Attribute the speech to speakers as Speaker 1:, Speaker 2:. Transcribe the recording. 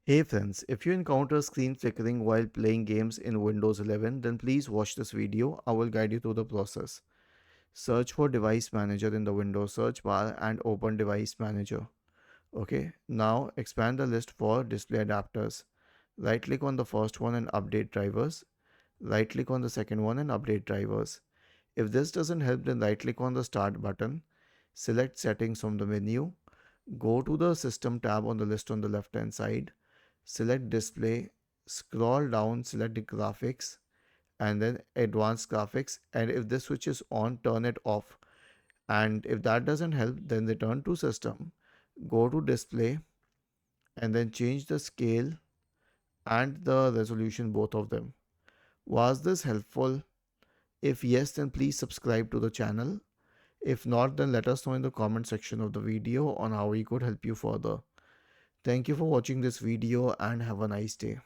Speaker 1: Hey friends, if you encounter screen flickering while playing games in Windows 11, then please watch this video. I will guide you through the process. Search for Device Manager in the Windows search bar and open Device Manager. Okay, now expand the list for display adapters. Right click on the first one and update drivers. Right click on the second one and update drivers. If this doesn't help, then right click on the Start button. Select Settings from the menu. Go to the System tab on the list on the left hand side. Select Display, scroll down, select the graphics, and then Advanced Graphics. And if this switch is on, turn it off. And if that doesn't help, then return to System, go to Display, and then change the scale and the resolution, both of them. Was this helpful? If yes, then please subscribe to the channel. If not, then let us know in the comment section of the video on how we could help you further. Thank you for watching this video and have a nice day.